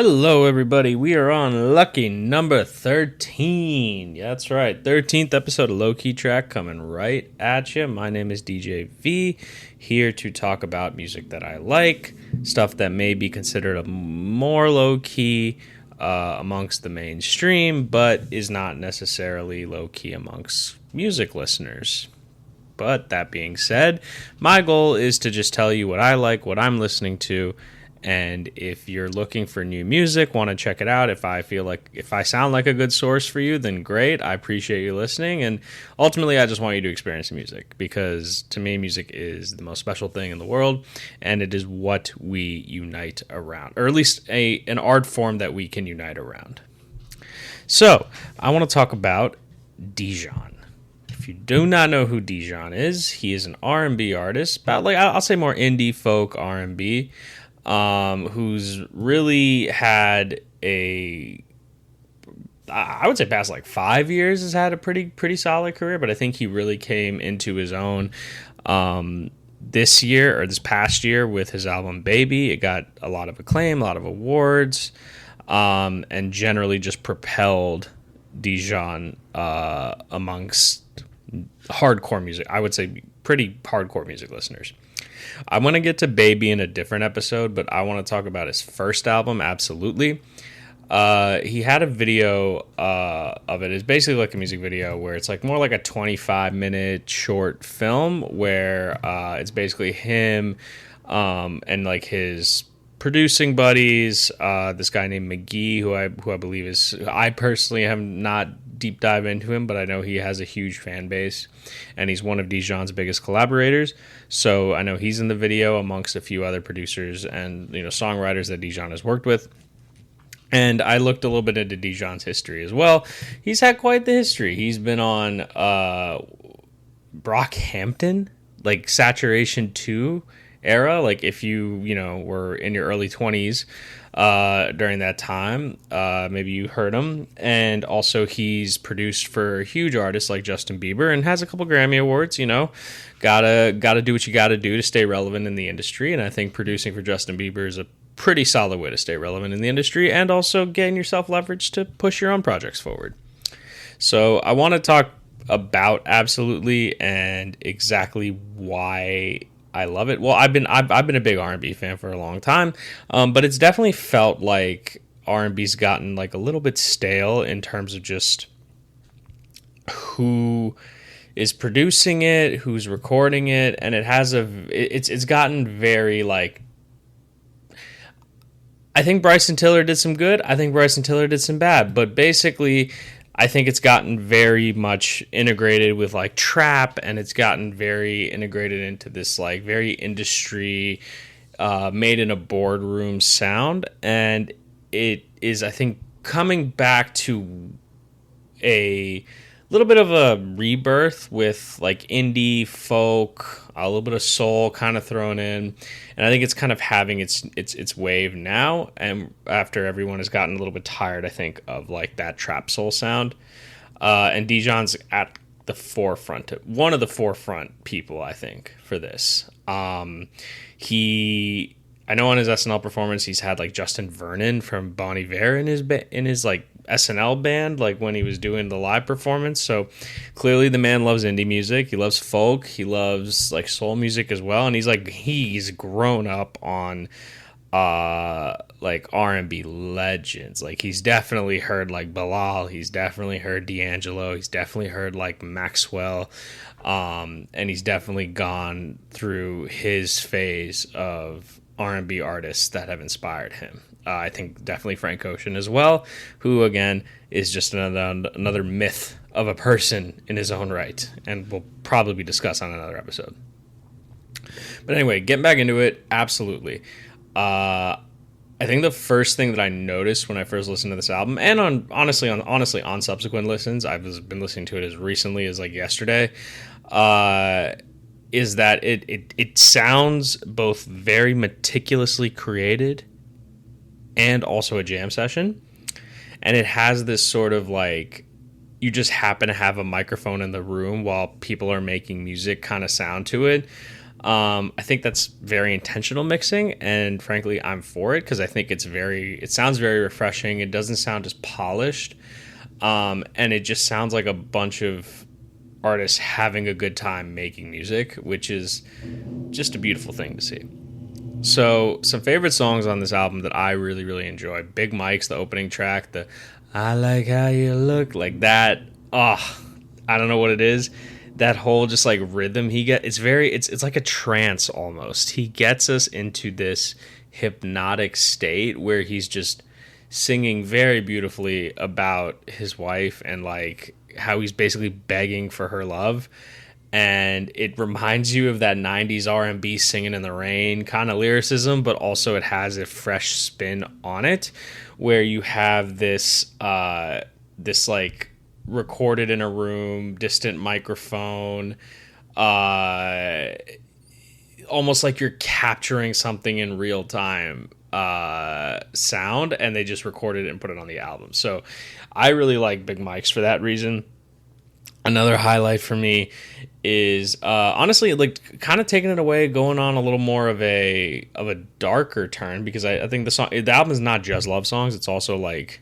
Hello, everybody. We are on lucky number 13. Yeah, that's right. 13th episode of Low Key Track coming right at you. My name is DJ V, here to talk about music that I like, stuff that may be considered a more low key amongst the mainstream, but is not necessarily low key amongst music listeners. But that being said, my goal is to just tell you what I like, what I'm listening to. And if you're looking for new music, want to check it out, if I sound like a good source for you, then great. I appreciate you listening. And ultimately, I just want you to experience music because to me, music is the most special thing in the world. And it is what we unite around, or at least an art form that we can unite around. So I want to talk about Dijon. If you do not know who Dijon is, he is an R&B artist, about I'll say more indie folk R&B. Who's really had I would say past 5 years has had a pretty solid career, but I think he really came into his own this past year with his album Baby. It got a lot of acclaim, a lot of awards, and generally just propelled Dijon amongst hardcore music. I would say pretty hardcore music listeners. I want to get to Baby in a different episode, but I want to talk about his first album, absolutely. He had a video of it. It's basically like a music video where it's more like a 25-minute short film where it's basically him and his producing buddies, this guy named McGee, who I believe is... I personally have not deep dive into him, but I know he has a huge fan base, and he's one of Dijon's biggest collaborators. So I know he's in the video amongst a few other producers and songwriters that Dijon has worked with. And I looked a little bit into Dijon's history as well. He's had quite the history. He's been on Brockhampton, Saturation 2 era. If you were in your early 20s during that time, maybe you heard him. And also he's produced for huge artists like Justin Bieber and has a couple Grammy Awards. Gotta do what you gotta do to stay relevant in the industry. And I think producing for Justin Bieber is a pretty solid way to stay relevant in the industry and also getting yourself leverage to push your own projects forward. So I want to talk about Absolutely and exactly why I love it. Well, I've been a big R&B fan for a long time, but it's definitely felt like R&B's gotten a little bit stale in terms of just who is producing it, who's recording it, and it's gotten very I think Bryson Tiller did some good. I think Bryson Tiller did some bad, but basically I think it's gotten very much integrated with trap, and it's gotten very integrated into this very industry made in a boardroom sound. And it is, I think, coming back to a little bit of a rebirth with indie folk, a little bit of soul kind of thrown in. And I think it's kind of having its wave now, and after everyone has gotten a little bit tired, I think, of that trap soul sound. And Dijon's at the forefront, one of the forefront people, I think, for this. I know on his SNL performance, he's had Justin Vernon from Bon Iver in his SNL band, when he was doing the live performance. So clearly the man loves indie music. He loves folk. He loves soul music as well. And he's grown up on R&B legends. He's definitely heard Bilal. He's definitely heard D'Angelo. He's definitely heard Maxwell. And he's definitely gone through his phase of R&B artists that have inspired him. I think definitely Frank Ocean as well, who again is just another myth of a person in his own right, and we'll probably be discussed on another episode. But anyway, getting back into it, absolutely. I think the first thing that I noticed when I first listened to this album, and honestly on subsequent listens, I've been listening to it as recently as yesterday, is that it sounds both very meticulously created and also a jam session. And it has this sort of you just happen to have a microphone in the room while people are making music kind of sound to it. I think that's very intentional mixing, and frankly, I'm for it because I think it sounds very refreshing. It doesn't sound as polished, and it just sounds like a bunch of artists having a good time making music, which is just a beautiful thing to see. So, some favorite songs on this album that I really, really enjoy. Big Mike's the opening track, the I like how you look, like that. Oh, I don't know what it is. That whole just like rhythm it's like a trance almost. He gets us into this hypnotic state where he's just singing very beautifully about his wife and like how he's basically begging for her love, and it reminds you of that 90s R&B singing in the rain kind of lyricism, but also it has a fresh spin on it where you have this this like recorded in a room, distant microphone, almost like you're capturing something in real time sound, and they just recorded it and put it on the album. So I really like Big Mike's for that reason. Another highlight for me is honestly like kind of taking it away, going on a little more of a darker turn, because I think the album is not just love songs. It's also like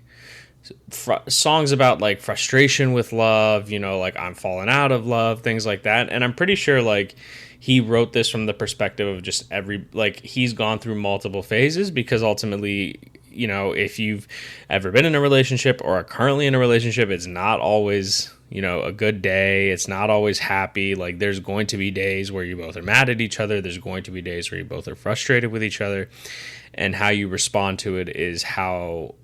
songs about like frustration with love, you know, like I'm falling out of love, things like that. And I'm pretty sure like he wrote this from the perspective of just he's gone through multiple phases, because ultimately, you know, if you've ever been in a relationship or are currently in a relationship, it's not always, you know, a good day. It's not always happy. Like there's going to be days where you both are mad at each other. There's going to be days where you both are frustrated with each other, and how you respond to it is how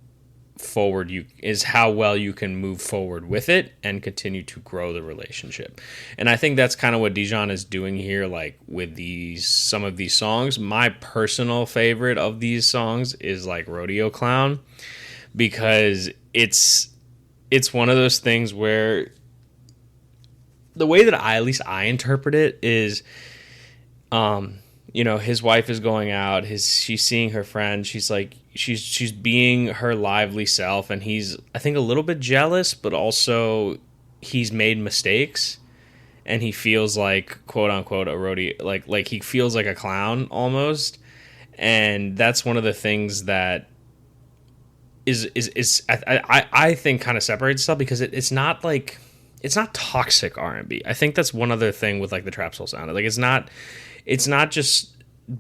well you can move forward with it and continue to grow the relationship. And I think that's kind of what Dijon is doing here, like with some of these songs. My personal favorite of these songs is like Rodeo Clown, because it's one of those things where the way that at least I interpret it is, you know, his wife is going out, she's seeing her friend, she's like, she's being her lively self, and he's, I think, a little bit jealous, but also he's made mistakes, and he feels like, quote unquote, a rodeo, like he feels like a clown almost. And that's one of the things that is I think kind of separates stuff, because it's not toxic R&B. I think that's one other thing with like the trap soul sound. Like it's not just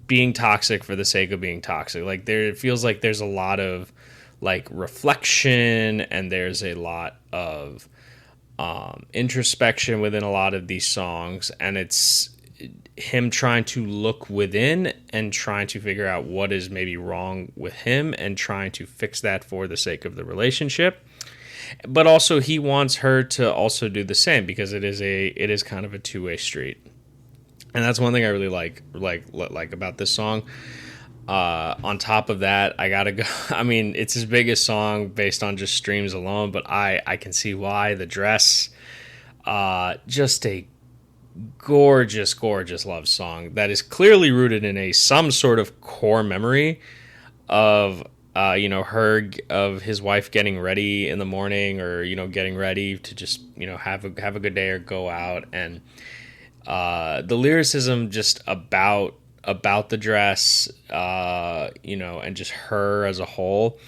being toxic for the sake of being toxic. Like it feels like there's a lot of like reflection, and there's a lot of introspection within a lot of these songs, and it's him trying to look within and trying to figure out what is maybe wrong with him and trying to fix that for the sake of the relationship. But also he wants her to also do the same, because it is kind of a two-way street. And that's one thing I really like about this song. On top of that, I gotta go. I mean, it's his biggest song based on just streams alone, but I can see why. The Dress, just a gorgeous, gorgeous love song that is clearly rooted in some sort of core memory of of his wife getting ready in the morning, or getting ready to just have a good day or go out, and the lyricism just about the dress, and just her as a whole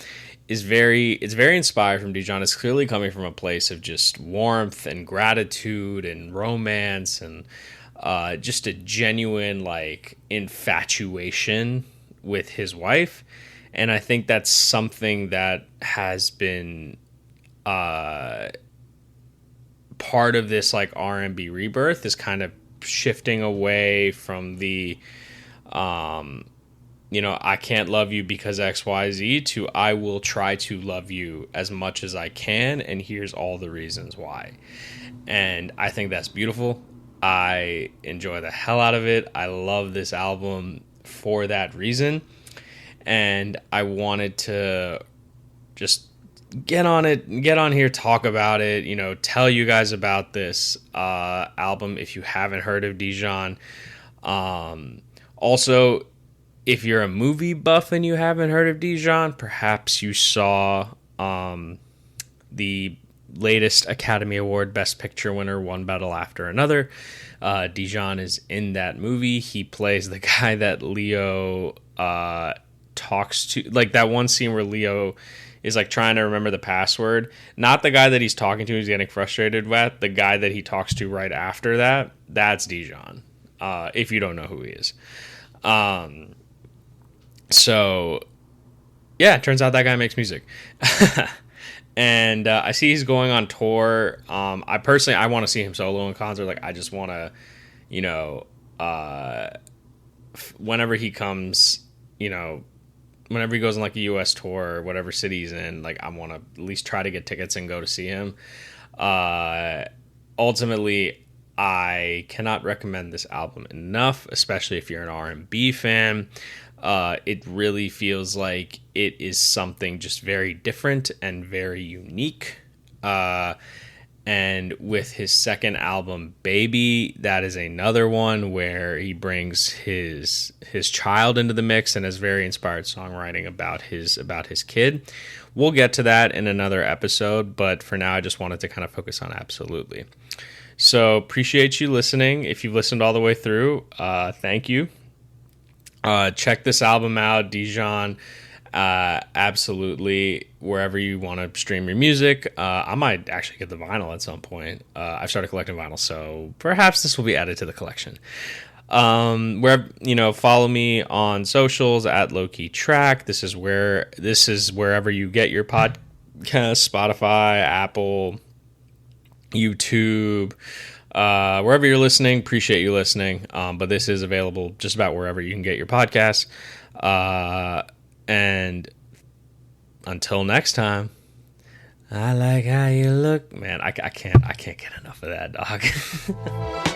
it's very inspired from Dijon. It's clearly coming from a place of just warmth and gratitude and romance, and just a genuine like infatuation with his wife. And I think that's something that has been part of this like R&B rebirth, is kind of shifting away from the I can't love you because XYZ to I will try to love you as much as I can, and here's all the reasons why. And I think that's beautiful. I enjoy the hell out of it. I love this album for that reason, and I wanted to just get on here, talk about it, tell you guys about this album if you haven't heard of Dijon. Also, if you're a movie buff and you haven't heard of Dijon, perhaps you saw the latest Academy Award Best Picture winner, one battle after another. Dijon is in that movie. He plays the guy that Leo talks to, like that one scene where Leo is like trying to remember the password. Not the guy that he's talking to, he's getting frustrated with. The guy that he talks to right after that, that's Dijon. If you don't know who he is. So, yeah, it turns out that guy makes music. And I see he's going on tour. I want to see him solo in concert. Like, I just want to, you know, whenever he comes, you know, whenever he goes on like a U.S. tour or whatever city he's in, like I want to at least try to get tickets and go to see him. Ultimately, I cannot recommend this album enough, especially if you're an R&B fan. It really feels like it is something just very different and very unique. And with his second album, Baby, that is another one where he brings his child into the mix and has very inspired songwriting about his kid. We'll get to that in another episode, but for now, I just wanted to kind of focus on Absolutely. So appreciate you listening. If you've listened all the way through, thank you. Check this album out, Dijon. Absolutely, wherever you want to stream your music. I might actually get the vinyl at some point. I've started collecting vinyl, so perhaps this will be added to the collection. Follow me on socials at Lowkey Track. This is wherever you get your podcast: Spotify, Apple, YouTube, wherever you're listening. Appreciate you listening. But this is available just about wherever you can get your podcasts. And until next time, I like how you look. Man, I can't get enough of that, dog.